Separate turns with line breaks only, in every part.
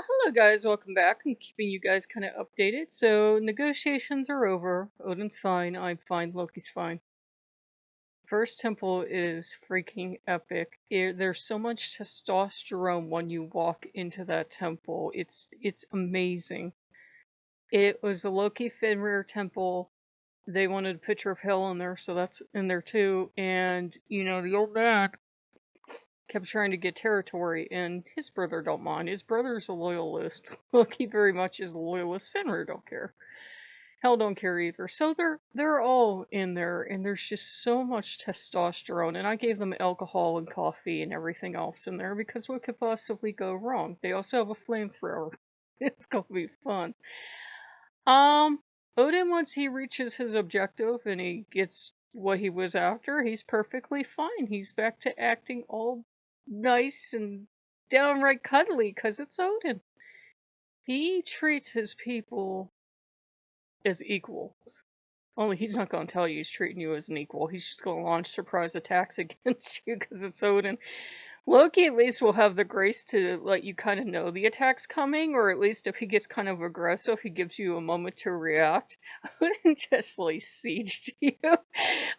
Hello guys, welcome back. I'm keeping you guys kind of updated. So negotiations are over. Odin's fine, I'm fine, Loki's fine. First temple is freaking epic. There's so much testosterone when you walk into that temple. It's amazing. It was the Loki Fenrir temple. They wanted a picture of Hel in there, so that's in there too. And the old man kept trying to get territory, and his brother don't mind. His brother's a loyalist. Loki very much is a loyalist. Fenrir don't care. Hell don't care either. So they're all in there, and there's just so much testosterone. And I gave them alcohol and coffee and everything else in there because what could possibly go wrong? They also have a flamethrower. It's gonna be fun. Um, Odin, once he reaches his objective and he gets what he was after, he's perfectly fine. He's back to acting all nice and downright cuddly because it's Odin. He treats his people as equals. Only he's not going to tell you he's treating you as an equal. He's just going to launch surprise attacks against you because it's Odin. Loki at least will have the grace to let you kind of know the attack's coming, or at least if he gets kind of aggressive, he gives you a moment to react. Odin just lays siege to you.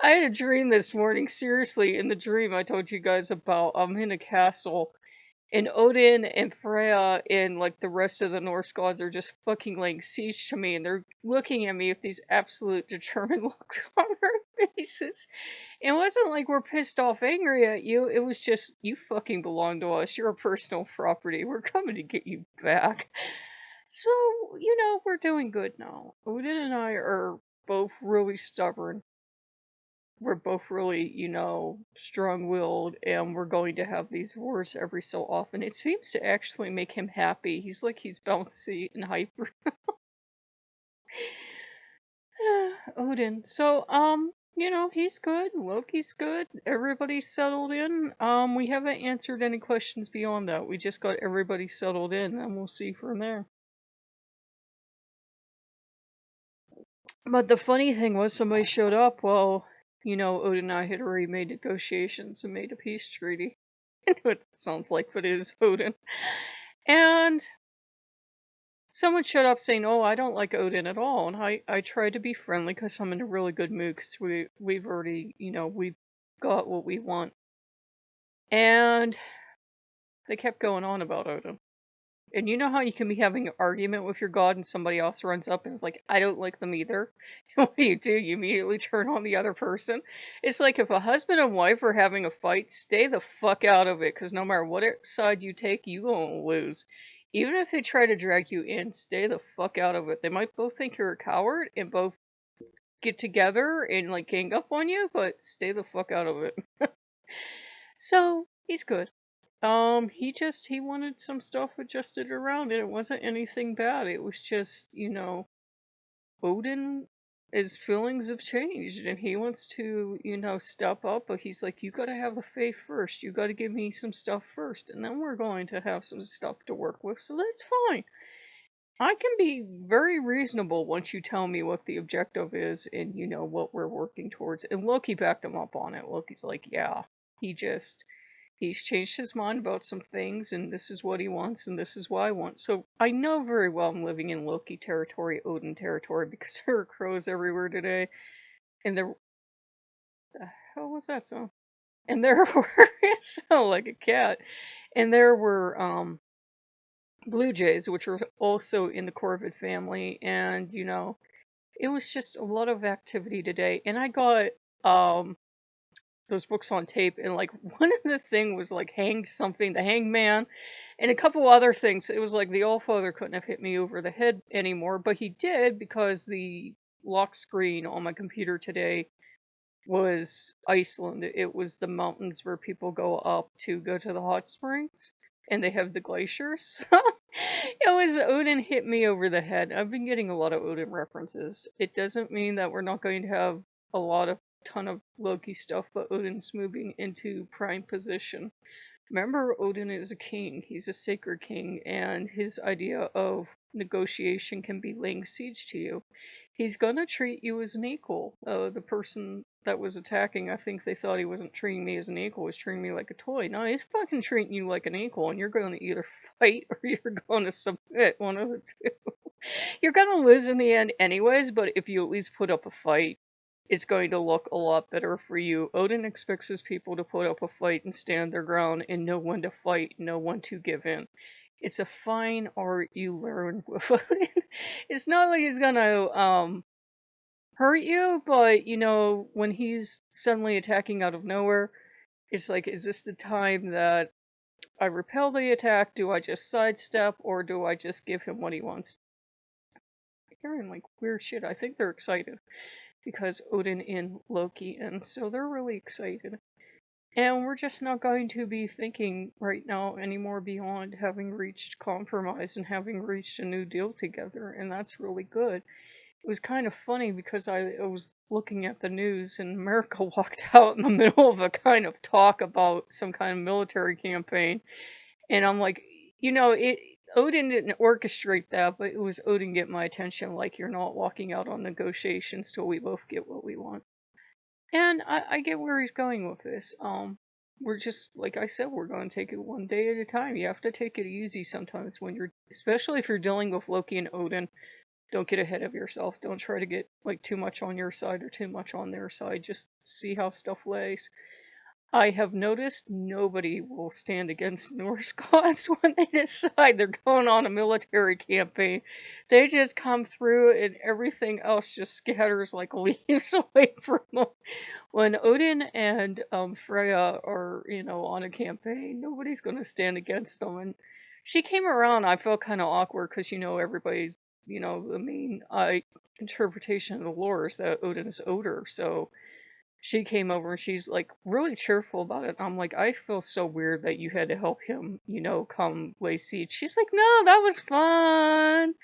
I had a dream this morning, seriously. In the dream, I told you guys about I'm in a castle, and Odin and Freya and like the rest of the Norse gods are just fucking laying siege to me, and they're looking at me with these absolute determined looks on their faces. It wasn't like we're pissed off angry at you. It was just, you fucking belong to us. You're a personal property. We're coming to get you back. So, we're doing good now. Odin and I are both really stubborn. We're both really, strong willed, and we're going to have these wars every so often. It seems to actually make him happy. He's bouncy and hyper. Odin. So, he's good. Loki's good. Everybody's settled in. We haven't answered any questions beyond that. We just got everybody settled in, and we'll see from there. But the funny thing was, somebody showed up. Well, Odin and I had already made negotiations and made a peace treaty. I know what it sounds like, but it is Odin. And someone showed up saying, "Oh, I don't like Odin at all," and I tried to be friendly because I'm in a really good mood because we've already we've got what we want, and they kept going on about Odin. And you know how you can be having an argument with your god and somebody else runs up and is like, "I don't like them either." And what do? You immediately turn on the other person. It's like if a husband and wife are having a fight, stay the fuck out of it because no matter what side you take, you gonna lose. Even if they try to drag you in, stay the fuck out of it. They might both think you're a coward and both get together and like gang up on you, but stay the fuck out of it. So he's good. He wanted some stuff adjusted around, and it wasn't anything bad. It was just, Odin, his feelings have changed, and he wants to, step up. But he's like, you gotta have the faith first. You gotta give me some stuff first, and then we're going to have some stuff to work with. So that's fine. I can be very reasonable once you tell me what the objective is and what we're working towards. And Loki backed him up on it. Loki's like, yeah, he's changed his mind about some things, and this is what he wants, and this is what I want. So I know very well I'm living in Loki territory, Odin territory, because there are crows everywhere today, and the hell was that sound? And there were it sounded like a cat, and there were blue jays, which were also in the corvid family, and it was just a lot of activity today. And I got those books on tape, and like one of the thing was like hang something, the hangman, and a couple other things. It was like the Allfather couldn't have hit me over the head anymore, but he did because the lock screen on my computer today was Iceland. It was the mountains where people go up to go to the hot springs, and they have the glaciers. It was Odin hit me over the head. I've been getting a lot of Odin references. It doesn't mean that we're not going to have a ton of Loki stuff, but Odin's moving into prime position. Remember, Odin is a king. He's a sacred king, and his idea of negotiation can be laying siege to you. He's gonna treat you as an equal. The person that was attacking, I think they thought he wasn't treating me as an equal, was treating me like a toy. No, he's fucking treating you like an equal, and you're gonna either fight or you're going to submit. One of the two. You're going to lose in the end anyways, but if you at least put up a fight, it's going to look a lot better for you. Odin expects his people to put up a fight and stand their ground and know when to fight, know when to give in. It's a fine art you learn with Odin. It's not like he's gonna hurt you, but when he's suddenly attacking out of nowhere, it's like, is this the time that I repel the attack? Do I just sidestep, or do I just give him what he wants? Hearing like weird shit. I think they're excited because Odin in Loki, and so they're really excited. And we're just not going to be thinking right now anymore beyond having reached compromise and having reached a new deal together, and that's really good. It was kind of funny because I was looking at the news and America walked out in the middle of a kind of talk about some kind of military campaign, and I'm like, Odin didn't orchestrate that, but it was Odin getting my attention. Like, you're not walking out on negotiations till we both get what we want. And I get where he's going with this. We're just, like I said, we're going to take it one day at a time. You have to take it easy sometimes when especially if you're dealing with Loki and Odin. Don't get ahead of yourself. Don't try to get like too much on your side or too much on their side. Just see how stuff lays. I have noticed nobody will stand against Norse gods when they decide they're going on a military campaign. They just come through and everything else just scatters like leaves away from them. When Odin and Freya are, on a campaign, nobody's going to stand against them. And she came around, I felt kind of awkward because, everybody's, the main interpretation of the lore is that Odin is Oder. So she came over and she's like really cheerful about it. I'm like, I feel so weird that you had to help him, come lay siege. She's like, no, that was fun.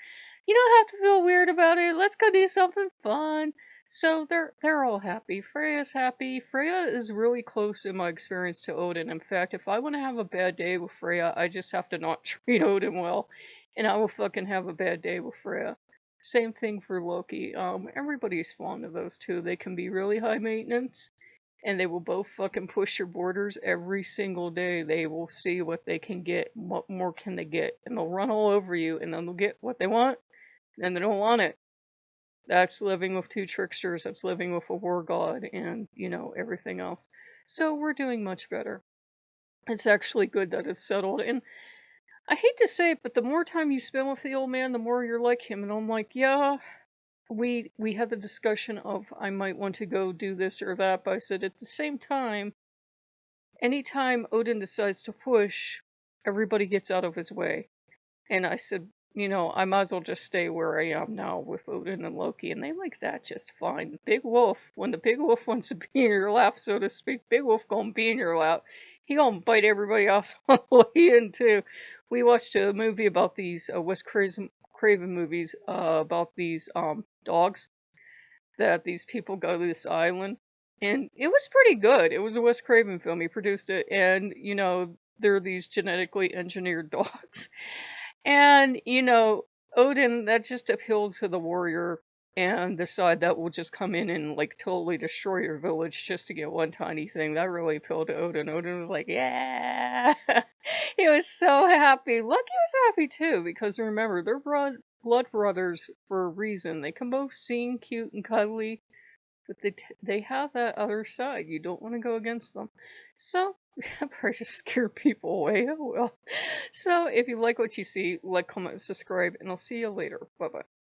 You don't have to feel weird about it. Let's go do something fun. So they're all happy. Freya's happy. Freya is really close in my experience to Odin. In fact, if I want to have a bad day with Freya, I just have to not treat Odin well, and I will fucking have a bad day with Freya. Same thing for Loki. Everybody's fond of those two. They can be really high maintenance, and they will both fucking push your borders every single day. They will see what they can get, what more can they get, and they'll run all over you, and then they'll get what they want, and then they don't want it. That's living with two tricksters. That's living with a war god, and everything else. So we're doing much better. It's actually good that it's settled, and I hate to say it, but the more time you spend with the old man, the more you're like him. And I'm like, yeah, we had the discussion of I might want to go do this or that, but I said at the same time, anytime Odin decides to push, everybody gets out of his way. And I said, I might as well just stay where I am now with Odin and Loki, and they like that just fine. Big Wolf, when the Big Wolf wants to be in your lap, so to speak, Big Wolf gonna be in your lap. He gonna bite everybody else on the way in too. We watched a movie about these Wes Craven movies about these dogs that these people go to this island, and it was pretty good. It was a Wes Craven film. He produced it, and they're these genetically engineered dogs. And, Odin, that just appealed to the warrior and the side that will just come in and, like, totally destroy your village just to get one tiny thing. That really appealed to Odin. Odin was like, yeah. He was so happy. Loki was happy, too, because remember, they're blood brothers for a reason. They can both sing cute and cuddly, but they have that other side. You don't want to go against them. So, probably just scare people away. Oh well. So, if you like what you see, like, comment, subscribe, and I'll see you later. Bye bye.